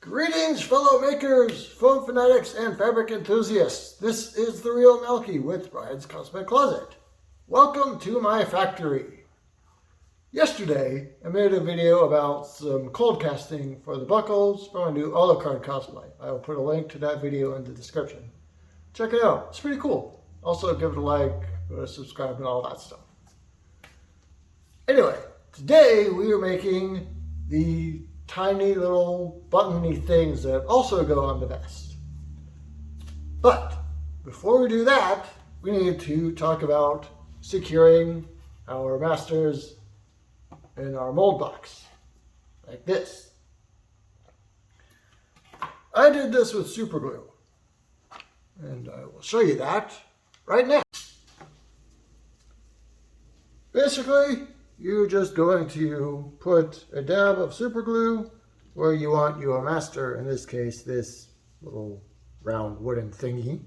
Greetings, fellow makers, foam fanatics, and fabric enthusiasts. This is The Real Melky with Brian's Cosmic Closet. Welcome to my factory. Yesterday, I made a video about some cold casting for the buckles from a new Alucard cosplay. I will put a link to that video in the description. Check it out. It's pretty cool. Also, give it a like, subscribe, and all that stuff. Anyway, today we are making the tiny little buttony things that also go on the vest. But before we do that, we need to talk about securing our masters in our mold box, like this. I did this with super glue, and I will show you that right now. Basically, you're just going to put a dab of super glue where you want your master, in this case, this little round wooden thingy,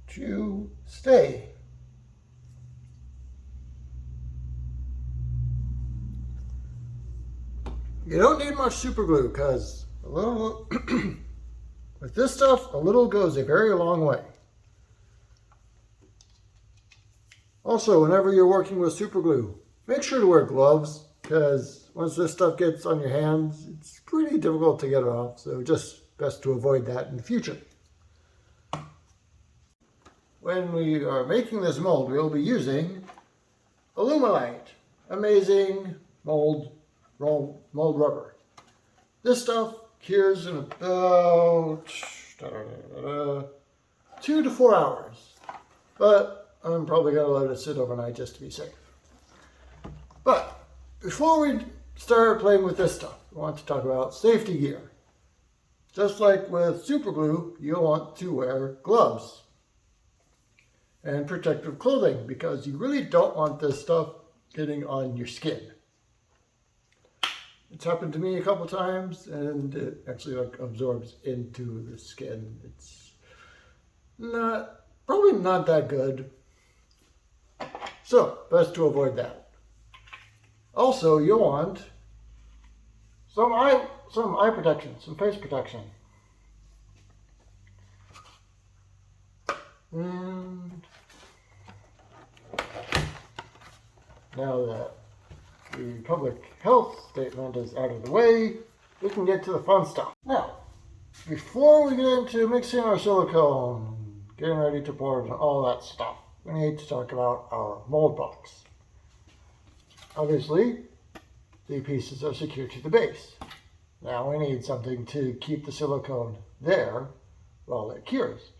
to stay. You don't need much super glue because a little, with this stuff, a little goes a very long way. Also, whenever you're working with super glue, make sure to wear gloves, because once this stuff gets on your hands, it's pretty difficult to get it off, so just best to avoid that in the future. When we are making this mold, we'll be using Alumilite, amazing mold rubber. This stuff cures in about 2 to 4 hours, but I'm probably going to let it sit overnight just to be safe. But before we start playing with this stuff, I want to talk about safety gear. Just like with super glue, you'll want to wear gloves and protective clothing because you really don't want this stuff getting on your skin. It's happened to me a couple times, and it actually absorbs into the skin. It's probably not that good. So, best to avoid that. Also, you'll want some eye protection, some face protection. And now that the public health statement is out of the way, we can get to the fun stuff. Now, before we get into mixing our silicone, getting ready to pour and all that stuff, we need to talk about our mold box. Obviously, the pieces are secured to the base. Now we need something to keep the silicone there while it cures.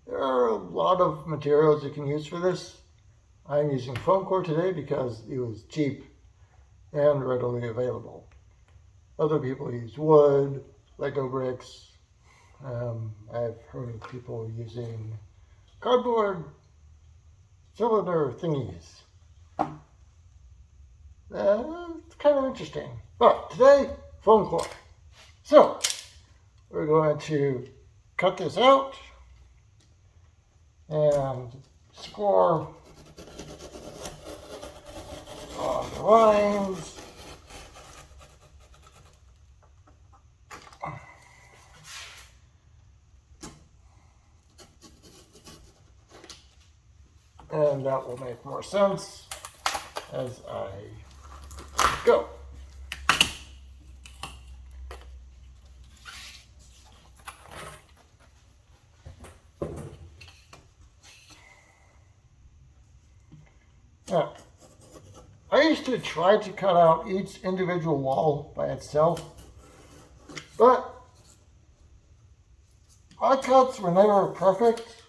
There are a lot of materials you can use for this. I'm using foam core today because it was cheap and readily available. Other people use wood, Lego bricks. I've heard of people using cardboard cylinder thingies. It's kind of interesting. But today, foam core. So, we're going to cut this out and score on the lines. And that will make more sense as I go. Now, I used to try to cut out each individual wall by itself, but my cuts were never perfect,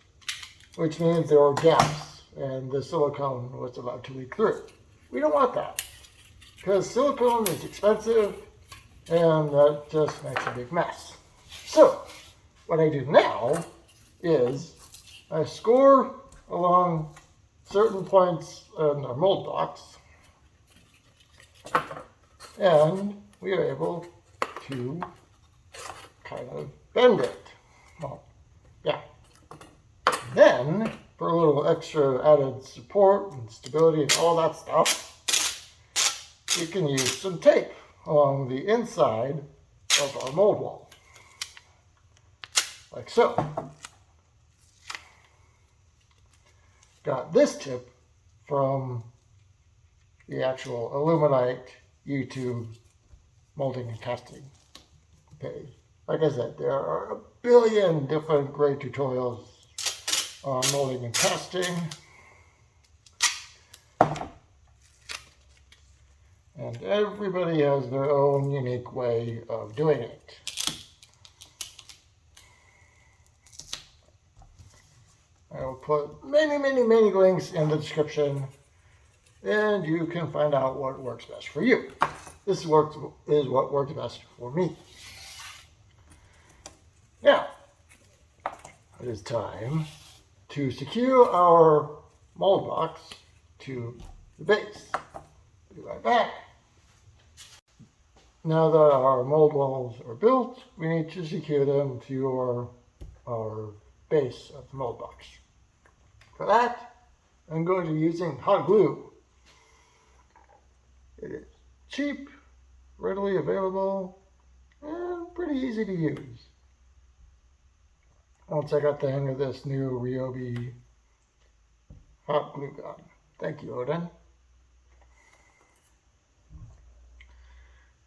which means there were gaps and the silicone was about to leak through. We don't want that, because silicone is expensive and that just makes a big mess. So, what I do now is I score along certain points in our mold box, and we are able to kind of bend it. Well, yeah. Then, for a little extra added support and stability and all that stuff, you can use some tape along the inside of our mold wall, like so. Got this tip from the actual Aluminite YouTube molding and casting page. Like I said, there are a billion different great tutorials on molding and casting. And everybody has their own unique way of doing it. I will put many links in the description, and you can find out what works best for you. This is what works best for me. Now, it is time to secure our mold box to the base. Be right back. Now that our mold walls are built, we need to secure them to our base of the mold box. For that, I'm going to be using hot glue. It is cheap, readily available, and pretty easy to use. Once I got the hang of this new Ryobi hot glue gun. Thank you, Odin.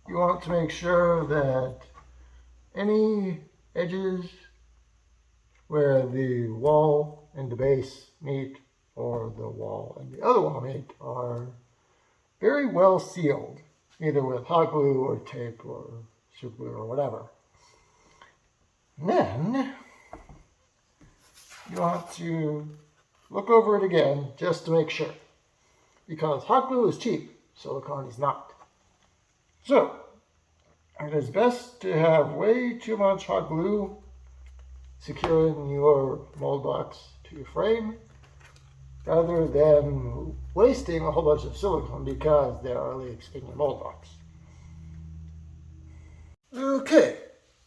You want to make sure that any edges where the wall and the base meet, or the wall and the other wall meet, are very well sealed, either with hot glue or tape or super glue or whatever. And then you want to look over it again just to make sure, because hot glue is cheap, silicone is not. So it is best to have way too much hot glue securing your mold box to your frame, rather than wasting a whole bunch of silicone because there are leaks in your mold box. Okay,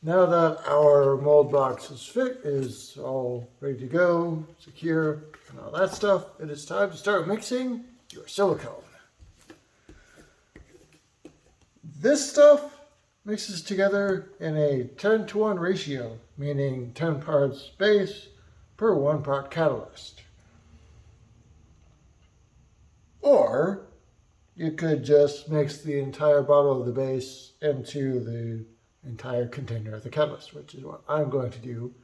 now that our mold box is all ready to go, secure, and all that stuff, it is time to start mixing your silicone. This stuff mixes together in a 10-to-1 ratio, meaning 10 parts base per 1 part catalyst. Or you could just mix the entire bottle of the base into the entire container of the catalyst, which is what I'm going to do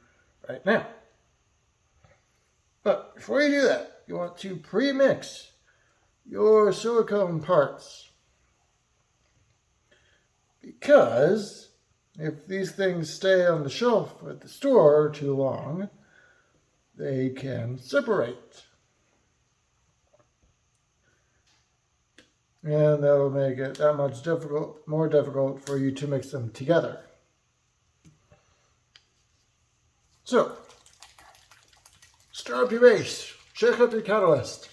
right now. But before you do that, you want to pre-mix your silicone parts. Because if these things stay on the shelf at the store too long, they can separate. And that'll make it that much more difficult for you to mix them together. So, stir up your base, shake up your catalyst.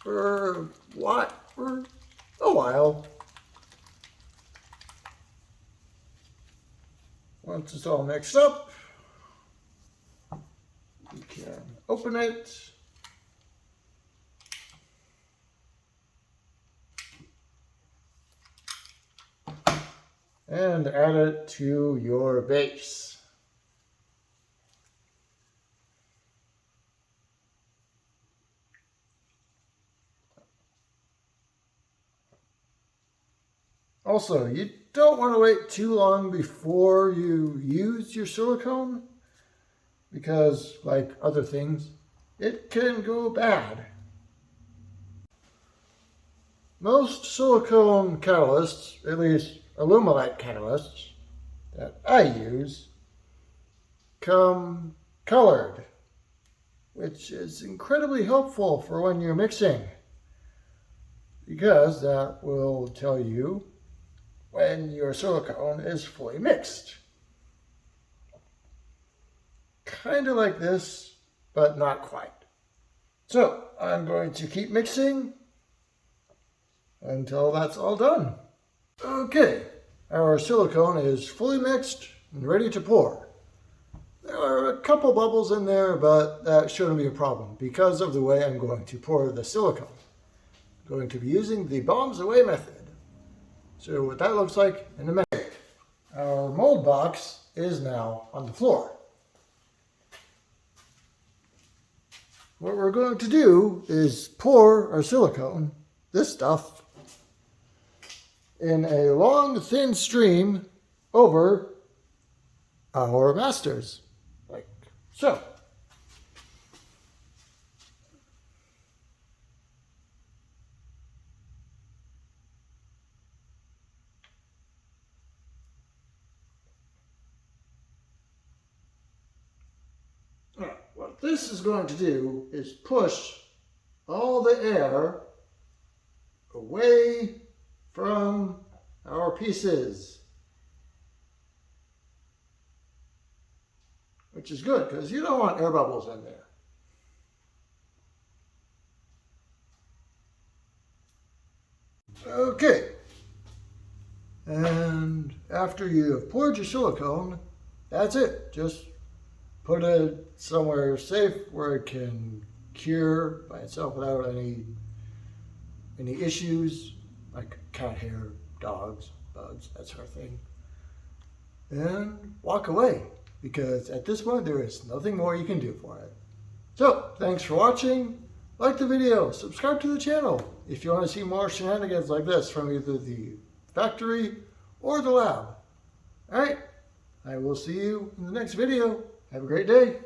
For what? For a while. Once it's all mixed up, you can open it. And add it to your base. Also, you don't want to wait too long before you use your silicone, because, like other things, it can go bad. Most silicone catalysts, at least Aluminite catalysts that I use, come colored, which is incredibly helpful for when you're mixing, because that will tell you when your silicone is fully mixed. Kind of like this, but not quite. So I'm going to keep mixing until that's all done. Okay, our silicone is fully mixed and ready to pour. There are a couple bubbles in there, but that shouldn't be a problem because of the way I'm going to pour the silicone. I'm going to be using the bombs away method. So what that looks like in a minute. Our mold box is now on the floor. What we're going to do is pour our silicone, this stuff, in a long, thin stream over our masters, like so. What this is going to do is push all the air away from our pieces, which is good because you don't want air bubbles in there. Okay, and after you have poured your silicone, that's it. Just put it somewhere safe where it can cure by itself without any issues, like cat hair, dogs, bugs, that sort of thing. And walk away, because at this point there is nothing more you can do for it. So, thanks for watching. Like the video, subscribe to the channel if you want to see more shenanigans like this from either the factory or the lab. Alright, I will see you in the next video. Have a great day.